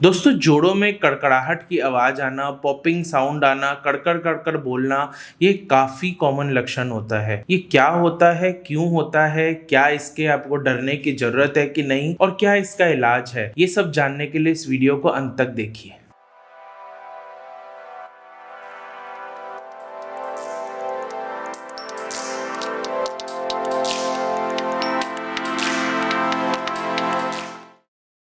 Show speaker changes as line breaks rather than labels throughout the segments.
दोस्तों जोड़ों में कड़कड़ाहट की आवाज आना, पॉपिंग साउंड आना, कड़कड़ कड़कड़ बोलना, ये काफी कॉमन लक्षण होता है। ये क्या होता है, क्यों होता है, क्या इसके आपको डरने की जरूरत है कि नहीं और क्या इसका इलाज है, ये सब जानने के लिए इस वीडियो को अंत तक देखिए।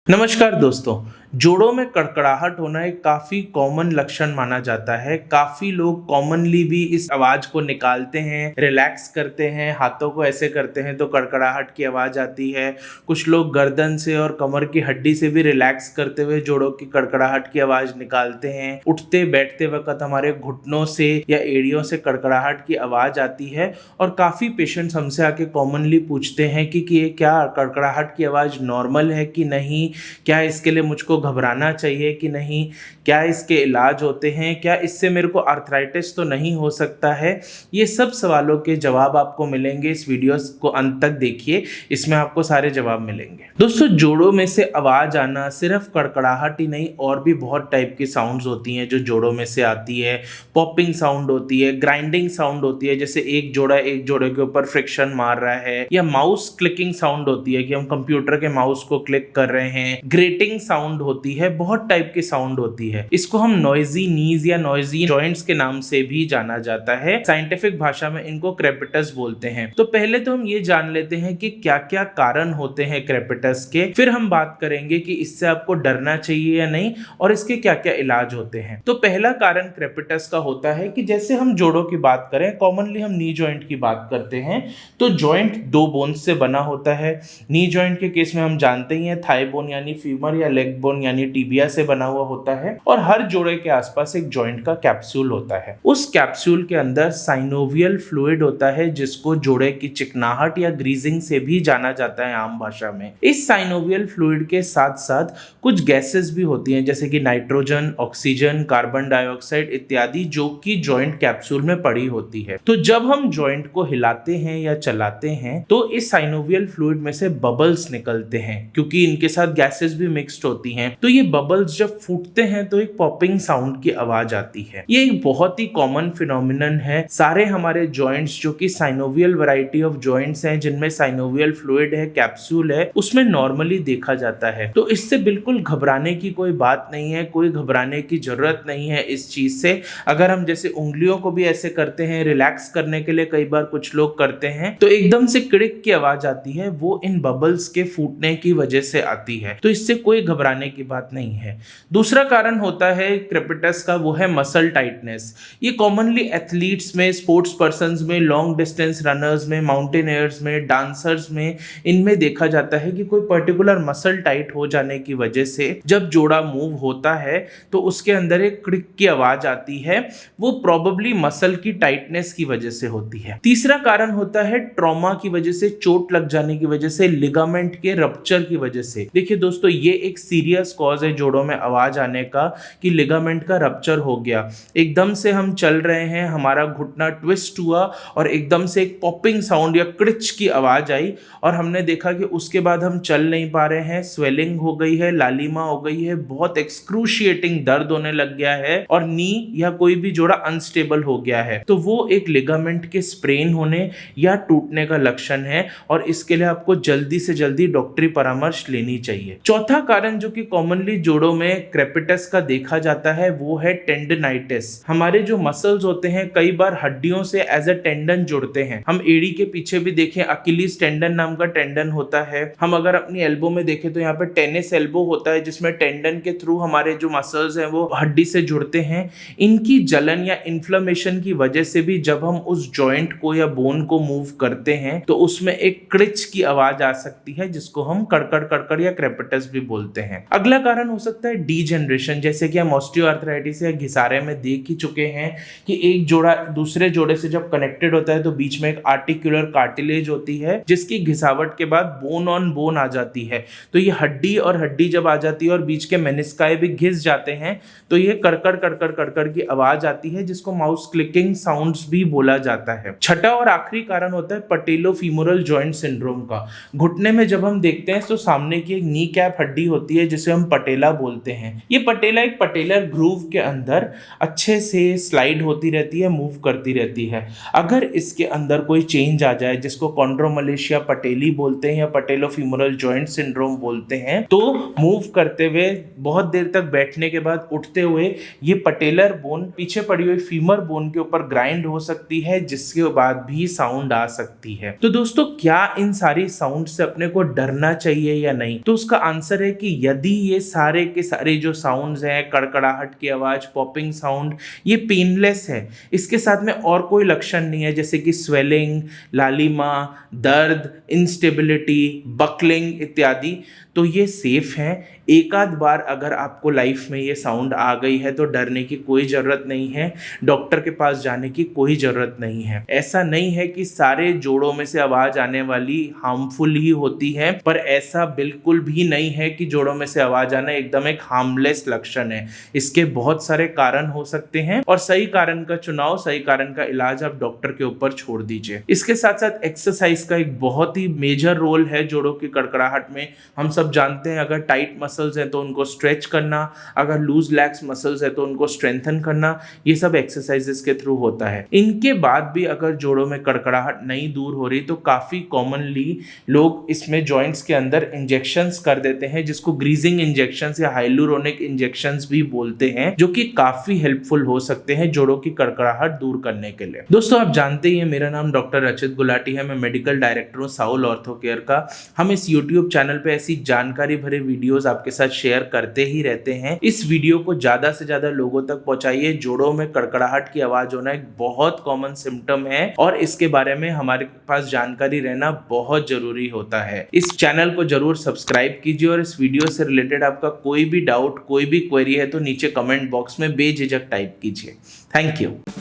नमस्कार दोस्तों, जोड़ों में कड़कड़ाहट होना एक काफ़ी कॉमन लक्षण माना जाता है। काफ़ी लोग कॉमनली भी इस आवाज़ को निकालते हैं, रिलैक्स करते हैं, हाथों को ऐसे करते हैं तो कड़कड़ाहट की आवाज़ आती है। कुछ लोग गर्दन से और कमर की हड्डी से भी रिलैक्स करते हुए जोड़ों की कड़कड़ाहट की आवाज़ निकालते हैं। उठते बैठते वक्त हमारे घुटनों से या एड़ियों से कड़कड़ाहट की आवाज़ आती है और काफ़ी पेशेंट्स हमसे आके कॉमनली पूछते हैं कि ये क्या कड़कड़ाहट की आवाज़ नॉर्मल है कि नहीं, क्या इसके लिए मुझको घबराना चाहिए कि नहीं, क्या इसके इलाज होते हैं, क्या इससे मेरे को आर्थराइटिस तो नहीं हो सकता है। ये सब सवालों के जवाब आपको मिलेंगे। इस वीडियो को अंत तक देखिए, इसमें आपको सारे जवाब मिलेंगे। दोस्तों जोड़ों में से आवाज आना सिर्फ कड़कड़ाहट ही नहीं, और भी बहुत टाइप की साउंड्स होती हैं जो जोड़ों में से आती है। पॉपिंग साउंड होती है, ग्राइंडिंग साउंड होती है, जैसे एक जोड़ा एक जोड़े के ऊपर फ्रिक्शन मार रहा है, या माउस क्लिकिंग साउंड होती है कि हम कंप्यूटर के माउस को क्लिक कर रहे हैं। ग्रेटिंग साउंड होती है, बहुत टाइप की साउंड होती है। इसको हम नॉइजी नीज या नॉइजी जॉइंट्स के नाम से भी जाना जाता है। साइंटिफिक भाषा में इनको क्रेपिटस बोलते हैं। तो पहले तो हम ये जान लेते हैं कि क्या क्या कारण होते हैं क्रेपिटस के, फिर हम बात करेंगे कि इससे आपको डरना चाहिए या नहीं और इसके क्या क्या इलाज होते हैं। तो पहला कारण क्रेपिटस का होता है कि जैसे हम जोड़ों की बात करें, कॉमनली हम नी जॉइंट की बात करते हैं, तो जॉइंट दो बोन्स से बना होता है। नी जॉइंट के केस में हम जानते ही हैं थाई बोन यानी फीमर या लेग बोन यानी टिबिया से बना हुआ होता है, और हर जोड़े के आसपास एक जॉइंट का कैप्सूल होता है। उस कैप्सूल के अंदर साइनोवियल फ्लूइड होता है, जिसको जोड़े की चिकनाहट या ग्रीजिंग से भी जाना जाता है आम भाषा में। इस साइनोवियल फ्लूइड के साथ साथ कुछ गैसेस भी होती हैं, जैसे कि नाइट्रोजन, ऑक्सीजन, कार्बन डाइऑक्साइड इत्यादि, जो कि जॉइंट कैप्सूल में पड़ी होती है। तो जब हम जॉइंट को हिलाते हैं या चलाते हैं तो इस साइनोवियल फ्लूइड में से बबल्स निकलते हैं, क्योंकि इनके साथ गैसेस भी मिक्स्ड होती हैं। तो ये बबल्स जब फूटते हैं तो एक पॉपिंग साउंड की आवाज आती है। ये एक बहुत ही कॉमन फिनोमिनन है। सारे हमारे जॉइंट्स जो कि साइनोवियल वैरायटी ऑफ जॉइंट्स हैं, जिनमें साइनोवियल फ्लूइड है, कैप्सूल है, उसमें नॉर्मली देखा जाता है। तो इससे बिल्कुल घबराने की कोई बात नहीं है, कोई घबराने की जरूरत नहीं है इस चीज से। अगर हम जैसे उंगलियों को भी ऐसे करते हैं रिलैक्स करने के लिए, कई बार कुछ लोग करते हैं, तो एकदम से किड़िक की आवाज आती है, वो इन बबल्स के फूटने की वजह से आती है। तो इससे कोई घबराने की बात नहीं है। दूसरा कारण होता है क्रेपिटस का, वो है मसल टाइटनेस। ये कॉमनली एथलीट्स में, स्पोर्ट्स पर्संस में, लॉन्ग डिस्टेंस रनर्स में, माउंटेनियर्स में, डांसर्स में, इनमें देखा जाता है कि कोई पर्टिकुलर मसल टाइट हो जाने की वजह से जब जोड़ा मूव होता है तो उसके अंदर एक क्लिक की आवाज आती है। वो प्रोबेबली मसल की टाइटनेस की वजह से होती है। तीसरा कारण होता है ट्रॉमा की वजह से, चोट लग जाने की वजह से, लिगामेंट के रप्चर की वजह से। देखिए दोस्तों, ये एक सीरियस कॉज है जोड़ों में आवाज आने का, कि लिगामेंट का रप्चर हो गया। एकदम से हम चल रहे हैं, हमारा घुटना ट्विस्ट हुआ और एकदम से एक पॉपिंग साउंड या क्रिच की आवाज आई, और हमने देखा कि उसके बाद हम चल नहीं पा रहे हैं, स्वेलिंग हो गई है, लालिमा हो गई है, बहुत एक्सक्रूशिएटिंग दर्द होने लग गया है, और नी या कोई भी जोड़ा अनस्टेबल हो गया है। तो वो एक लिगामेंट के स्प्रेन होने या टूटने का लक्षण है, और इसके लिए आपको जल्दी से जल्दी डॉक्टरी परामर्श लेनी चाहिए। चौथा कारण जो कि कॉमनली जोड़ों में क्रेपिटस का देखा जाता है, वो है टेंडनाइटिस। हमारे जो मसल्स होते हैं कई बार हड्डियों से एज अ टेंडन जुड़ते हैं। हम एड़ी के पीछे भी देखें, अकिलीज टेंडन नाम का टेंडन होता है। हम अगर अपनी एल्बो में देखें तो यहाँ पे टेनिस एल्बो होता है, जिसमें टेंडन के थ्रू हमारे जो मसल्स हैं वो हड्डी से जुड़ते हैं। इनकी जलन या इन्फ्लेमेशन की वजह से भी जब हम उस जॉइंट को या बोन को मूव करते हैं तो उसमें एक क्रिच की आवाज आ सकती है, जिसको हम कड़कड़ कड़कड़ या क्रेपिटस भी बोलते हैं। अगला कारण हो सकता है डीजनरेशन, जैसे कि हम ऑस्टियोआर्थराइटिस या घिसारे में देख ही चुके हैं कि एक जोड़ा दूसरे जोड़े से जब कनेक्टेड होता है तो बीच में एक आर्टिकुलर कार्टिलेज होती है, जिसकी घिसावट के बाद बोन ऑन बोन आ जाती है। तो ये हड्डी और हड्डी जब आ जाती है और बीच के मेनिस्काई भी घिस जाते हैं, तो ये कड़कड़ कड़कड़ कड़कड़ की आवाज आती है, जिसको माउस क्लिकिंग साउंड्स भी बोला जाता है। छठा और आखिरी कारण होता है पटेलोफीमोरल जॉइंट सिंड्रोम का। घुटने में जब हम देखते हैं तो सामने की एक नी कैप हड्डी होती है, जिसे जिसे हम पटेला बोलते हैं। ये पटेला एक पटेलर ग्रूव के अंदर अच्छे से स्लाइड होती रहती है, मूव करती रहती है। अगर इसके अंदर कोई चेंज आ जाए, जिसको कॉन्ड्रोमलेशिया पटेली बोलते हैं या पटेलोफीमोरल जॉइंट सिंड्रोम बोलते हैं, तो मूव करते हुए बहुत देर तक बैठने के बाद उठते हुए ये पटेलर बोन पीछे पड़ी हुई फीमर बोन के ऊपर ग्राइंड हो सकती है, जिसके बाद भी साउंड आ सकती है। तो दोस्तों, क्या इन सारी साउंड से अपने को डरना चाहिए या नहीं? तो उसका आंसर है कि यदि ये सारे के सारे जो साउंड्स हैं, कड़कड़ाहट की आवाज, पॉपिंग साउंड, ये पेनलेस है, इसके साथ में और कोई लक्षण नहीं है जैसे कि स्वेलिंग, लालिमा, दर्द, इंस्टेबिलिटी, बकलिंग इत्यादि, तो ये सेफ हैं। एक आध बार अगर आपको लाइफ में ये साउंड आ गई है तो डरने की कोई ज़रूरत नहीं है, डॉक्टर के पास जाने की कोई ज़रूरत नहीं है। ऐसा नहीं है कि सारे जोड़ों में से आवाज़ आने वाली हार्मफुल ही होती है, पर ऐसा बिल्कुल भी नहीं है कि जोड़ों में से आवाज़ आना एकदम एक हार्मलेस लक्षण है। इसके बहुत सारे कारण हो सकते हैं और सही कारण का चुनाव, सही कारण का इलाज आप डॉक्टर के ऊपर छोड़ दीजिए। इसके साथ साथ एक्सरसाइज का एक बहुत ही मेजर रोल है जोड़ों की कड़कड़ाहट में। हम सब जानते हैं, अगर टाइट मसल्स हैं तो उनको स्ट्रेच करना, अगर लूज लैक्स मसल्स है तो उनको स्ट्रेंथन करना, ये सब एक्सरसाइजेस के थ्रू होता है। इनके बाद भी अगर जोड़ों में कड़कड़ाहट नहीं दूर हो रही तो काफी कॉमनली लोग इसमें जॉइंट्स के अंदर इंजेक्शंस कर देते हैं, जिसको ग्रीजिंग इंजेक्शंस या हाइलुरोनिक इंजेक्शंस भी बोलते हैं, जो कि काफी हेल्पफुल हो सकते हैं जोड़ों की कड़कड़ाहट दूर करने के लिए। दोस्तों, आप जानते ही हैं, मेरा नाम डॉक्टर रचित गुलाटी है। मैं मेडिकल डायरेक्टर हूँ साउल ऑर्थो केयर का। हम इस यूट्यूब चैनल पे ऐसी जानकारी भरे वीडियोस आपके साथ शेयर करते ही रहते हैं। इस वीडियो को ज्यादा से ज्यादा लोगों तक पहुंचाइए। जोड़ों में कड़कड़ाहट की आवाज होना एक बहुत कॉमन सिम्टम है और इसके बारे में हमारे पास जानकारी रहना बहुत जरूरी होता है। इस चैनल को जरूर सब्सक्राइब कीजिए और इस वीडियो से रिलेटेड आपका कोई भी डाउट, कोई भी क्वेरी है तो नीचे कमेंट बॉक्स में बेझिझक टाइप कीजिए। Thank you.